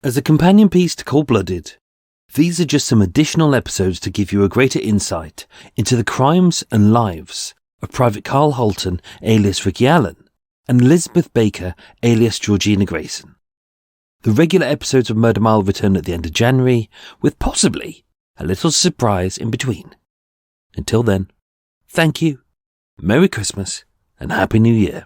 As a companion piece to Coldblooded, these are just some additional episodes to give you a greater insight into the crimes and lives of Private Karl Hulten, alias Ricky Allen, and Elizabeth Baker, alias Georgina Grayson. The regular episodes of Murder Mile return at the end of January, with possibly a little surprise in between. Until then, thank you, Merry Christmas, and Happy New Year.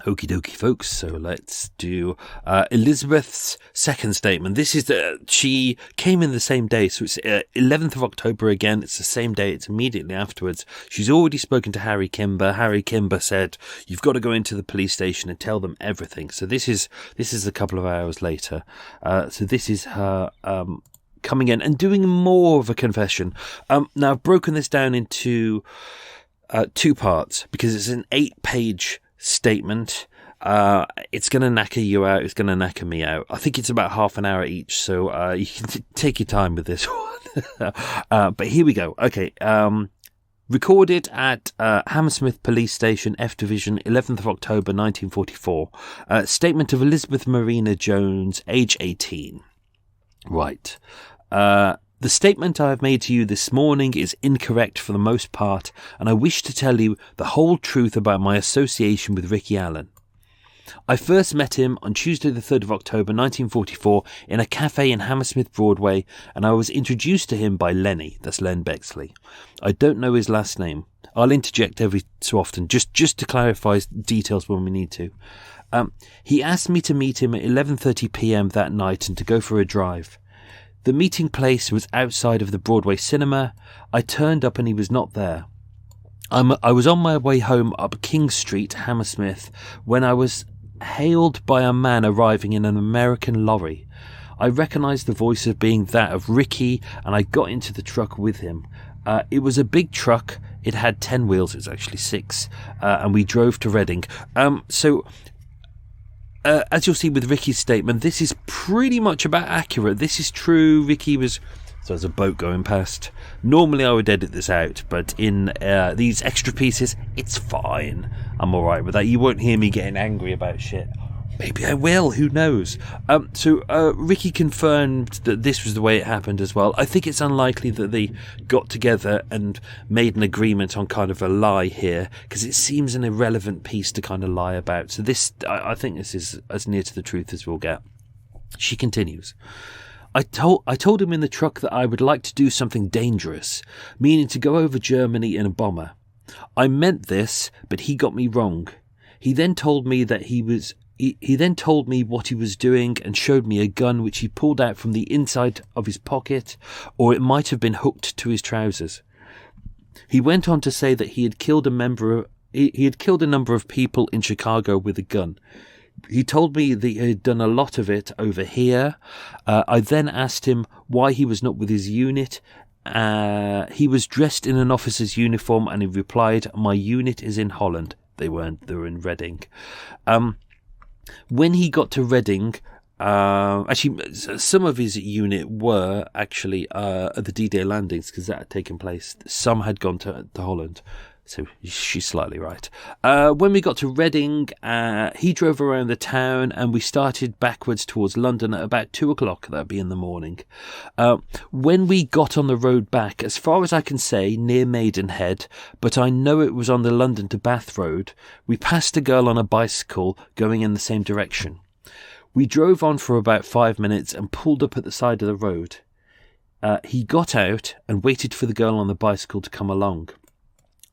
Okie dokie, folks. So let's do Elizabeth's second statement. This is she came in the same day, so it's 11th of October again. It's the same day. It's immediately afterwards. She's already spoken to Harry Kimber. Harry Kimber said, "You've got to go into the police station and tell them everything." So this is a couple of hours later. So this is her coming in and doing more of a confession. Now I've broken this down into two parts because it's an 8-page statement. It's going to knacker you out. It's going to knacker me out. I think it's about half an hour each, so you can take your time with this one. But here we go. Okay. Recorded at Hammersmith Police Station, F Division, 11th of October 1944. Statement of Elizabeth Marina Jones, age 18. Right. The statement I have made to you this morning is incorrect for the most part, and I wish to tell you the whole truth about my association with Ricky Allen. I first met him on Tuesday the 3rd of October 1944 in a cafe in Hammersmith Broadway, and I was introduced to him by Lenny, that's Len Bexley. I don't know his last name. I'll interject every so often, just to clarify details when we need to. He asked me to meet him at 11:30 p.m. that night and to go for a drive. The meeting place was outside of the Broadway cinema. I turned up and he was not there. I was on my way home up King Street, Hammersmith, when I was hailed by a man arriving in an American lorry. I recognised the voice as being that of Ricky, and I got into the truck with him. It was a big truck. It had 10 wheels. It was actually 6. And we drove to Reading. As you'll see with Ricky's statement, this is pretty much about accurate. This is true. Ricky was... So there's a boat going past. Normally I would edit this out, but in these extra pieces, it's fine. I'm alright with that. You won't hear me getting angry about shit. Maybe I will, who knows? So Ricky confirmed that this was the way it happened as well. I think it's unlikely that they got together and made an agreement on kind of a lie here, because it seems an irrelevant piece to kind of lie about. So this, I think this is as near to the truth as we'll get. She continues. I told him in the truck that I would like to do something dangerous, meaning to go over Germany in a bomber. I meant this, but he got me wrong. He then told me that He then told me what he was doing and showed me a gun which he pulled out from the inside of his pocket, or it might have been hooked to his trousers. He went on to say that he had killed a number of people in Chicago with a gun. He told me that he had done a lot of it over here. I then asked him why he was not with his unit. He was dressed in an officer's uniform, and he replied, "My unit is in Holland." They weren't. They were in Reading. When he got to Reading, actually, some of his unit were actually at the D-Day landings because that had taken place. Some had gone to Holland, so she's slightly right. When we got to Reading, he drove around the town and we started backwards towards London at about 2 o'clock. That'd be in the morning. When we got on the road back, as far as I can say, near Maidenhead, but I know it was on the London to Bath road, we passed a girl on a bicycle going in the same direction. We drove on for about 5 minutes and pulled up at the side of the road. He got out and waited for the girl on the bicycle to come along.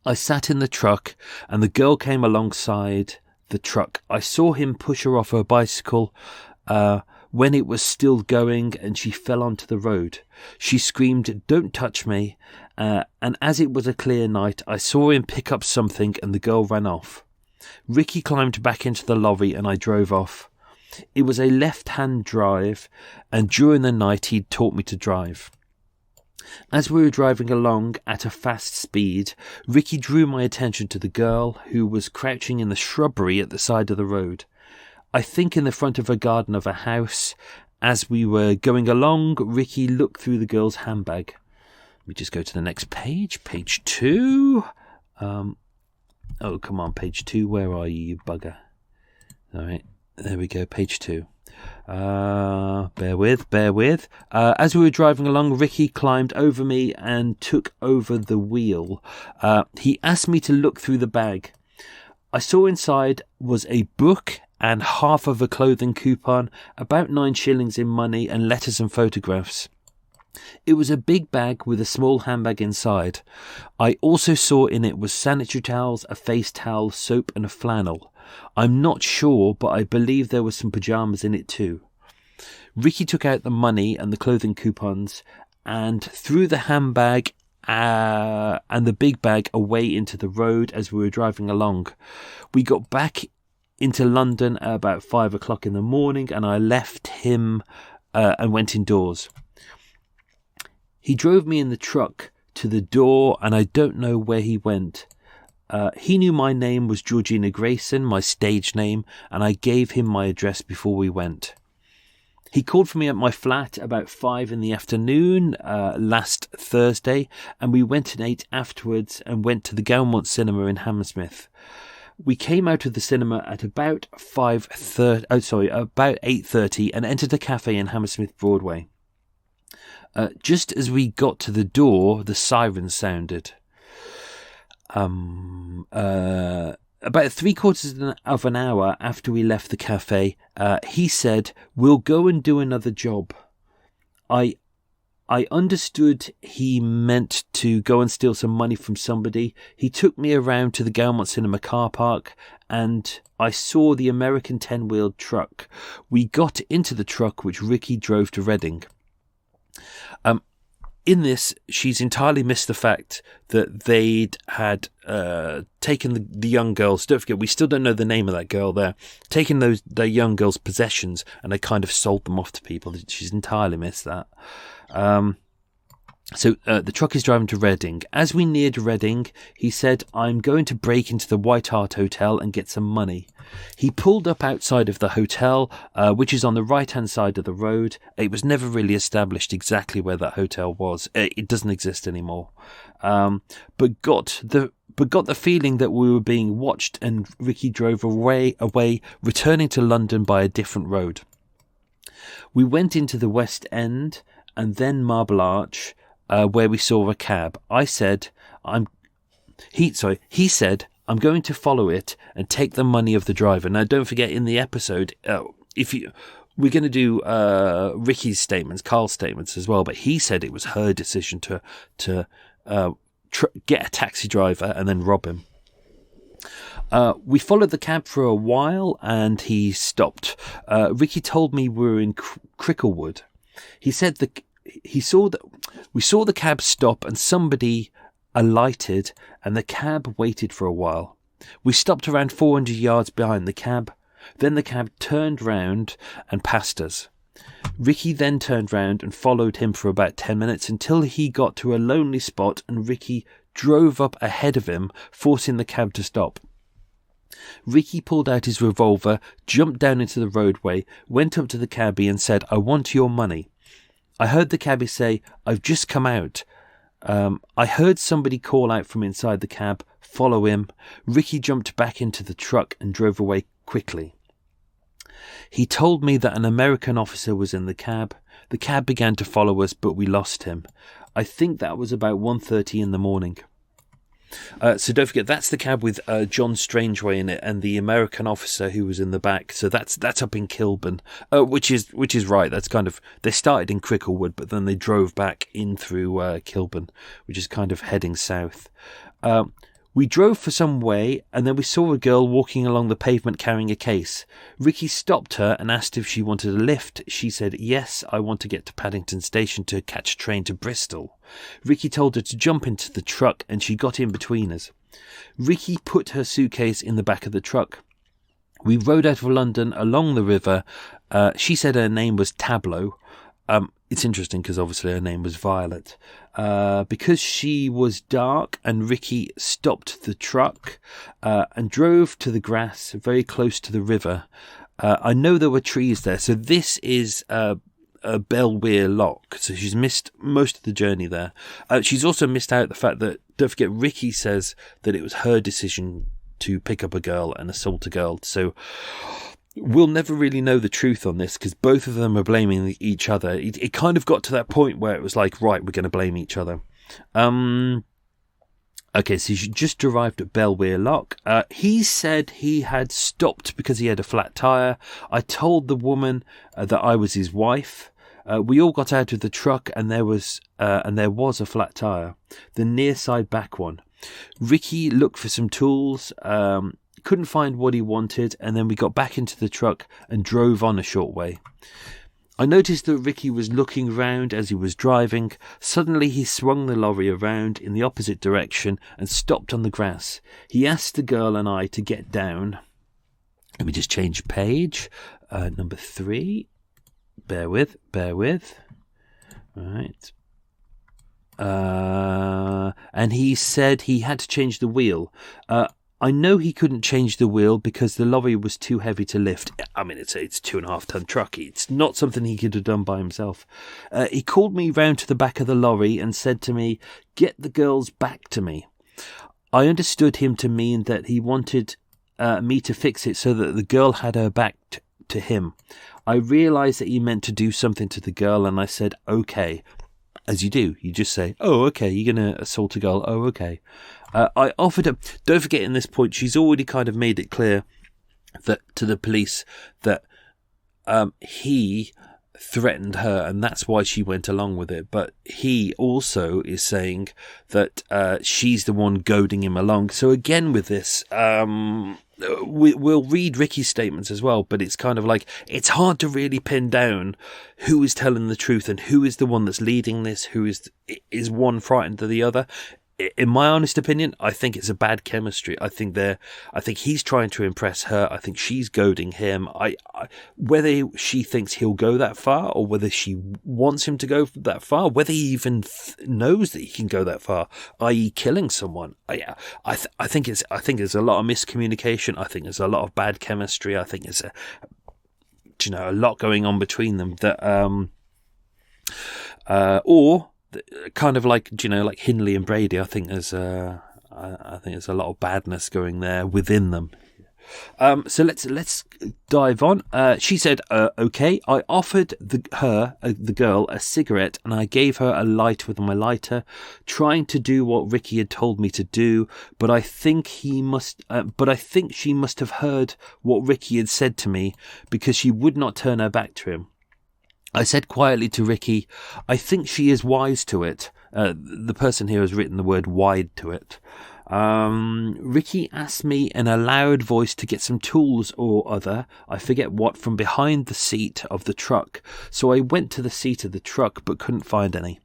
I sat in the truck and the girl came alongside the truck. I saw him push her off her bicycle when it was still going and she fell onto the road. She screamed, "Don't touch me." And as it was a clear night, I saw him pick up something and the girl ran off. Ricky climbed back into the lorry and I drove off. It was a left-hand drive, and during the night he'd taught me to drive. As we were driving along at a fast speed, Ricky drew my attention to the girl, who was crouching in the shrubbery at the side of the road. I think in the front of a garden of a house. As we were going along, Ricky looked through the girl's handbag. Let me just go to the next page, page 2. Oh, come on, page 2, where are you, you bugger? All right, There we go, page 2. Bear with. As we were driving along, Ricky climbed over me and took over the wheel. He asked me to look through the bag. I saw inside was a book and half of a clothing coupon, about 9 shillings in money, and letters and photographs. It was a big bag with a small handbag inside. I also saw in it was sanitary towels, a face towel, soap and a flannel. I'm not sure, but I believe there were some pyjamas in it too. Ricky took out the money and the clothing coupons and threw the handbag and the big bag away into the road as we were driving along. We got back into London at about 5 o'clock in the morning, and I left him and went indoors. He drove me in the truck to the door, and I don't know where he went. He knew my name was Georgina Grayson, my stage name, and I gave him my address before we went. He called for me at my flat about 5 in the afternoon last Thursday, and we went and ate afterwards and went to the Gaumont Cinema in Hammersmith. We came out of the cinema at about 8:30 and entered a cafe in Hammersmith Broadway. Just as we got to the door, the siren sounded. About 3/4 of an hour after we left the cafe, he said, "We'll go and do another job." I understood he meant to go and steal some money from somebody. He took me around to the Gaumont Cinema car park, and I saw the American 10-wheeled truck. We got into the truck, which Ricky drove to Reading. In this, she's entirely missed the fact that they'd had taken the young girls. Don't forget, we still don't know the name of that girl there. Taken their young girls' possessions, and they kind of sold them off to people. She's entirely missed that. So the truck is driving to Reading. As we neared Reading, he said, "I'm going to break into the White Hart Hotel and get some money." He pulled up outside of the hotel, which is on the right-hand side of the road. It was never really established exactly where that hotel was. It doesn't exist anymore. But got the feeling that we were being watched, and Ricky drove away, returning to London by a different road. We went into the West End and then Marble Arch, where we saw a cab. He said, "I'm going to follow it and take the money of the driver." Now, don't forget, in the episode, we're going to do Ricky's statements, Karl's statements as well, but he said it was her decision to get a taxi driver and then rob him. We followed the cab for a while, and he stopped. Ricky told me we were in Cricklewood. He said we saw the cab stop, and somebody alighted, and the cab waited for a while. We stopped around 400 yards behind the cab. Then the cab turned round and passed us. Ricky then turned round and followed him for about 10 minutes until he got to a lonely spot, and Ricky drove up ahead of him, forcing the cab to stop. Ricky pulled out his revolver, jumped down into the roadway, went up to the cabbie and said, "I want your money." I heard the cabbie say, "I've just come out." I heard somebody call out from inside the cab, "Follow him." Ricky jumped back into the truck and drove away quickly. He told me that an American officer was in the cab. The cab began to follow us, but we lost him. I think that was about 1:30 in the morning. So don't forget, that's the cab with John Strangeway in it and the American officer who was in the back. So that's up in Kilburn, which is right. That's kind of, they started in Cricklewood, but then they drove back in through Kilburn, which is kind of heading south. We drove for some way, and then we saw a girl walking along the pavement carrying a case. Ricky stopped her and asked if she wanted a lift. She said, "Yes, I want to get to Paddington Station to catch a train to Bristol." Ricky told her to jump into the truck, and she got in between us. Ricky put her suitcase in the back of the truck. We rode out of London along the river. She said her name was Tableau. It's interesting because obviously her name was Violet. Because she was dark, and Ricky stopped the truck and drove to the grass very close to the river. I know there were trees there, so this is a Belweir Lock, so she's missed most of the journey there. She's also missed out the fact that, don't forget, Ricky says that it was her decision to pick up a girl and assault a girl, so we'll never really know the truth on this because both of them are blaming each other. It kind of got to that point where it was like, right, we're going to blame each other. Okay, so she just arrived at Belweir Lock. He said he had stopped because he had a flat tyre. I told the woman that I was his wife. We all got out of the truck and there was a flat tyre, the near side back one. Ricky looked for some tools, couldn't find what he wanted, and then we got back into the truck and drove on a short way. I noticed that Ricky was looking round as he was driving. Suddenly he swung the lorry around in the opposite direction and stopped on the grass. He asked the girl and I to get down. Let me just change page. Number 3. Bear with. Right. And he said he had to change the wheel. I know he couldn't change the wheel because the lorry was too heavy to lift. I mean, it's a 2.5 ton truck. It's not something he could have done by himself. He called me round to the back of the lorry and said to me, "Get the girls back to me." I understood him to mean that he wanted me to fix it so that the girl had her back to him. I realised that he meant to do something to the girl, and I said, "Okay." As you do, you just say, "Oh, okay, you're going to assault a girl. Oh, okay." I offered her, don't forget in this point, she's already kind of made it clear that to the police that he threatened her and that's why she went along with it. But he also is saying that she's the one goading him along. So again with this, we'll read Ricky's statements as well, but it's kind of like, it's hard to really pin down who is telling the truth and who is the one that's leading this, who is one frightened of the other. In my honest opinion, I think it's a bad chemistry. I think he's trying to impress her. I think she's goading him. Whether she thinks he'll go that far or whether she wants him to go that far, whether he even knows that he can go that far, i.e., killing someone. I think there's a lot of miscommunication. I think there's a lot of bad chemistry. I think there's a lot going on between them that or kind of like like Hindley and Brady. I think there's a lot of badness going there within them. So let's dive on. She said, "Okay." I offered the girl a cigarette, and I gave her a light with my lighter, trying to do what Ricky had told me to do. But I think she must have heard what Ricky had said to me because she would not turn her back to him. I said quietly to Ricky, "I think she is wise to it." The person here has written the word "wide" to it. Ricky asked me in a loud voice to get some tools or other, I forget what, from behind the seat of the truck. So I went to the seat of the truck but couldn't find any.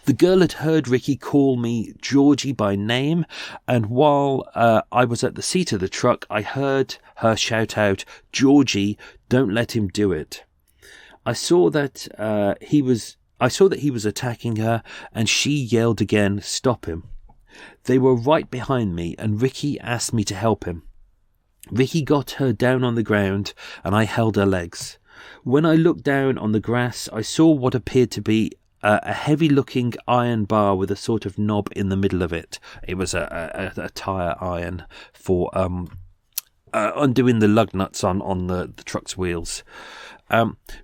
The girl had heard Ricky call me Georgie by name, and while I was at the seat of the truck, I heard her shout out, "Georgie, don't let him do it." I saw that he was attacking her, and she yelled again, "Stop him." They were right behind me, and Ricky asked me to help him. Ricky got her down on the ground, and I held her legs. When I looked down on the grass, I saw what appeared to be a heavy-looking iron bar with a sort of knob in the middle of it. It was a tyre iron for undoing the lug nuts on the truck's wheels.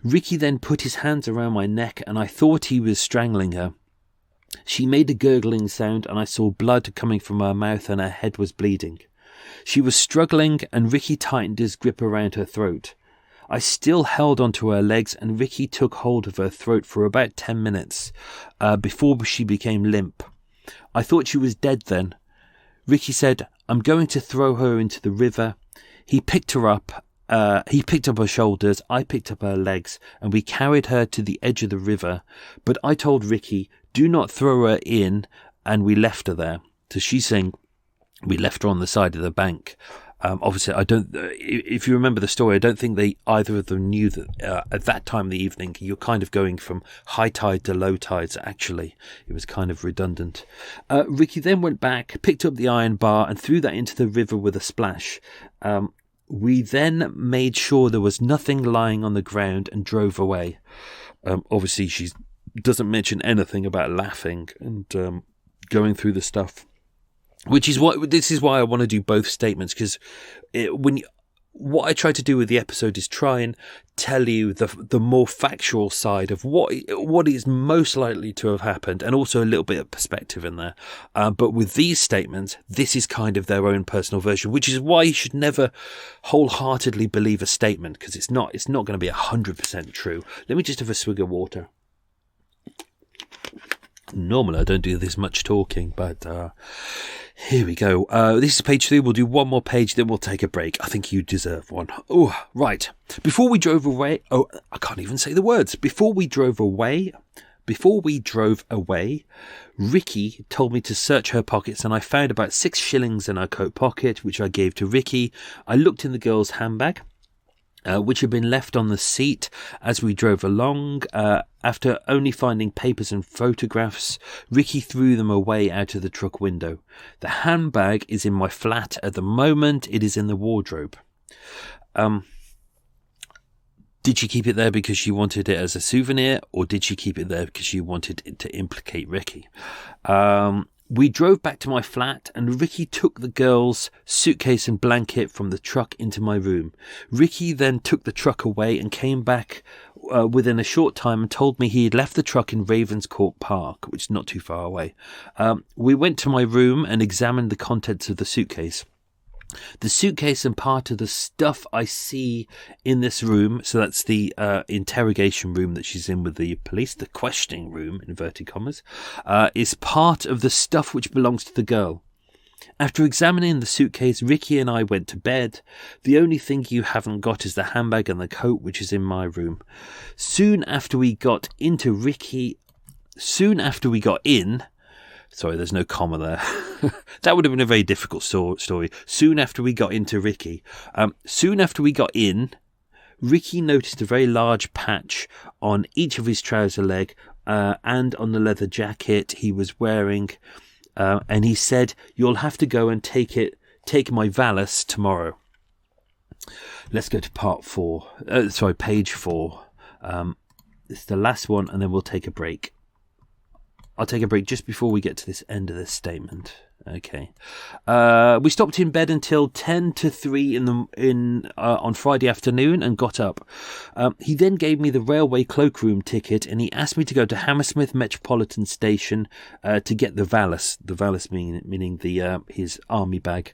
Ricky then put his hands around my neck, and I thought he was strangling her. She made a gurgling sound, and I saw blood coming from her mouth, and her head was bleeding. She was struggling, and Ricky tightened his grip around her throat. I still held onto her legs, and Ricky took hold of her throat for about 10 minutes before she became limp. I thought she was dead then. Ricky said, "I'm going to throw her into the river." He picked her up. He picked up her shoulders, I picked up her legs, and we carried her to the edge of the river. But I told Ricky, "Do not throw her in," and we left her there. So she's saying we left her on the side of the bank. Obviously, if you remember the story, I don't think either of them knew that at that time of the evening, you're kind of going from high tide to low tide. So actually, it was kind of redundant. Ricky then went back, picked up the iron bar, and threw that into the river with a splash. We then made sure there was nothing lying on the ground and drove away. Obviously, she doesn't mention anything about laughing and going through the stuff. This is why I want to do both statements, because what I try to do with the episode is try and tell you the more factual side of what is most likely to have happened, and also a little bit of perspective in there. But with these statements, this is kind of their own personal version, which is why you should never wholeheartedly believe a statement, because it's not going to be 100% true. Let me just have a swig of water. Normally I don't do this much talking, but here we go. This is page 3. We'll do one more page, then we'll take a break. I think you deserve one. Oh, right. Before we drove away... Oh, I can't even say the words. Before we drove away, Ricky told me to search her pockets, and I found about 6 shillings in her coat pocket, which I gave to Ricky. I looked in the girl's handbag, which had been left on the seat as we drove along. After only finding papers and photographs, Ricky threw them away out of the truck window. The handbag is in my flat at the moment. It is in the wardrobe. Did she keep it there because she wanted it as a souvenir, or did she keep it there because she wanted it to implicate Ricky? We drove back to my flat, and Ricky took the girl's suitcase and blanket from the truck into my room. Ricky then took the truck away and came back within a short time and told me he had left the truck in Ravenscourt Park, which is not too far away. We went to my room and examined the contents of the suitcase. The suitcase and part of the stuff I see in this room, so that's the interrogation room that she's in with the police, the questioning room, inverted commas, is part of the stuff which belongs to the girl. After examining the suitcase, Ricky and I went to bed. The only thing you haven't got is the handbag and the coat, which is in my room. Soon after we got in, sorry, there's no comma there. That would have been a very difficult story. Soon after we got into Ricky. Soon after we got in, Ricky noticed a very large patch on each of his trouser leg and on the leather jacket he was wearing. And he said, "You'll have to go and take my valise tomorrow." Let's go to page 4. It's the last one, and then we'll take a break. I'll take a break just before we get to this end of this statement. Okay. We stopped in bed until 10 to 3 on Friday afternoon and got up. He then gave me the railway cloakroom ticket, and he asked me to go to Hammersmith Metropolitan Station to get the valise. The valise meaning his army bag.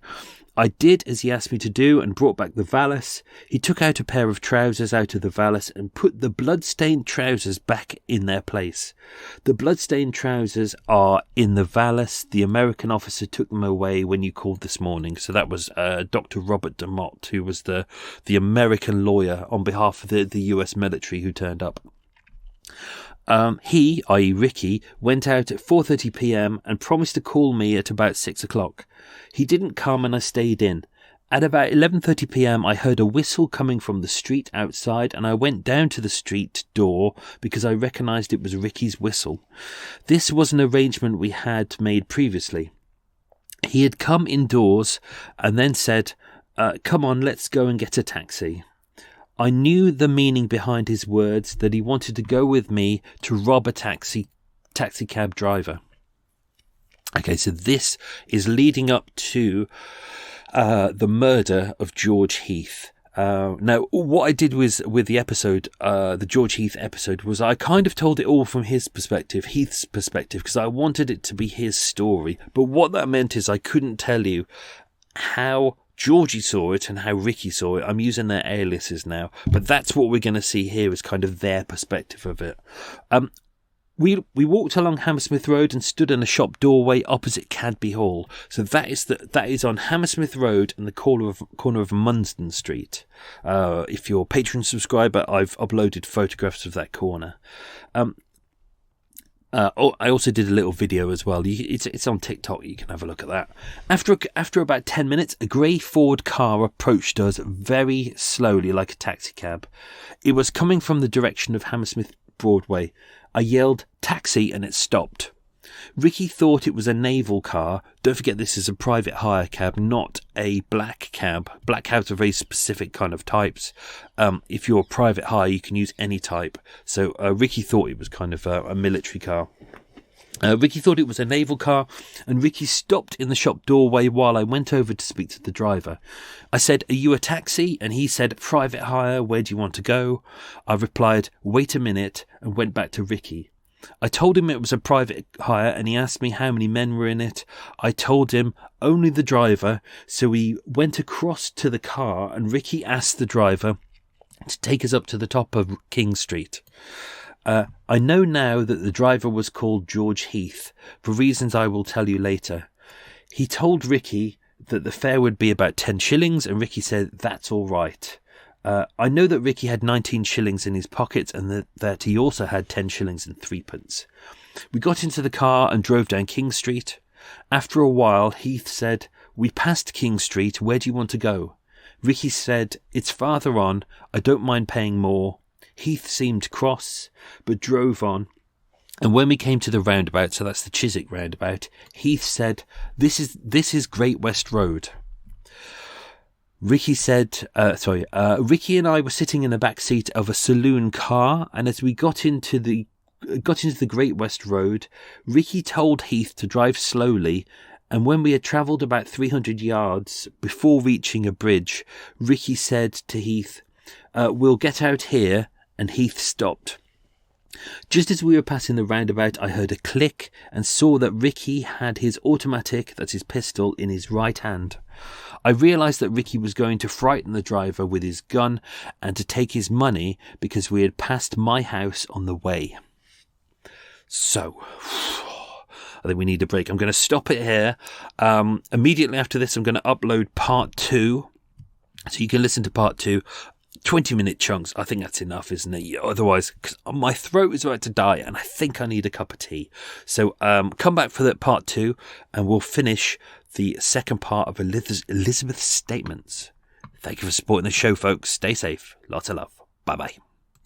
I did as he asked me to do and brought back the valise. He took out a pair of trousers out of the valise and put the blood-stained trousers back in their place. The blood-stained trousers are in the valise. The American officer took them away when you called this morning. So that was Dr. Robert DeMott, who was the American lawyer on behalf of the US military who turned up. He, i.e. Ricky, went out at 4:30 p.m. and promised to call me at about 6 o'clock. He didn't come, and I stayed in. At about 11:30 p.m. I heard a whistle coming from the street outside, and I went down to the street door because I recognised it was Ricky's whistle. This was an arrangement we had made previously. He had come indoors and then said, "Come on, let's go and get a taxi." I knew the meaning behind his words, that he wanted to go with me to rob a taxi cab driver. Okay, so this is leading up to the murder of George Heath. Now, what I did with the episode, the George Heath episode, was I kind of told it all from his perspective, Heath's perspective, because I wanted it to be his story. But what that meant is I couldn't tell you how Georgie saw it and how Ricky saw it. I'm using their aliases now, but that's what we're going to see here is kind of their perspective of it. We walked along Hammersmith Road and stood in a shop doorway opposite Cadby Hall. So that is on Hammersmith Road and the corner of Munsden Street. If you're a Patreon subscriber, I've uploaded photographs of that corner. I also did a little video as well. It's on TikTok. You can have a look at that. After about 10 minutes, a grey Ford car approached us very slowly, like a taxi cab. It was coming from the direction of Hammersmith Broadway. I yelled, "Taxi," and it stopped. Ricky thought it was a naval car. Don't forget this is a private hire cab, not a black cab. Black cabs are very specific kind of types. If you're a private hire, you can use any type. So Ricky thought it was kind of a military car. Ricky thought it was a naval car, and Ricky stopped in the shop doorway while I went over to speak to the driver. I said, "Are you a taxi?" And he said, "Private hire, where do you want to go?" I replied, "Wait a minute," and went back to Ricky. I told him it was a private hire, and he asked me how many men were in it. I told him only the driver, so we went across to the car, and Ricky asked the driver to take us up to the top of King Street. I know now that the driver was called George Heath, for reasons I will tell you later. He told Ricky that the fare would be about 10 shillings, and Ricky said, "That's all right." I know that Ricky had 19 shillings in his pocket, and that he also had 10 shillings and 3p. We got into the car and drove down King Street. After a while, Heath said, "We passed King Street, where do you want to go?" Ricky said, "It's farther on, I don't mind paying more." Heath seemed cross, but drove on. And when we came to the roundabout, so that's the Chiswick roundabout, Heath said, This is Great West Road." Ricky said, Ricky and I were sitting in the back seat of a saloon car, and as we got into the Great West Road, Ricky told Heath to drive slowly, and when we had travelled about 300 yards before reaching a bridge, Ricky said to Heath, "We'll get out here," and Heath stopped. Just as we were passing the roundabout, I heard a click and saw that Ricky had his automatic, that's his pistol, in his right hand. I realised that Ricky was going to frighten the driver with his gun and to take his money because we had passed my house on the way. So, I think we need a break. I'm going to stop it here. Immediately after this, I'm going to upload part 2. So you can listen to part 2. 20-minute chunks. I think that's enough, isn't it? Otherwise, cause my throat is about to die and I think I need a cup of tea. So come back for that part 2 and we'll finish the second part of Elizabeth's statements. Thank you for supporting the show, folks. Stay safe. Lots of love. Bye-bye.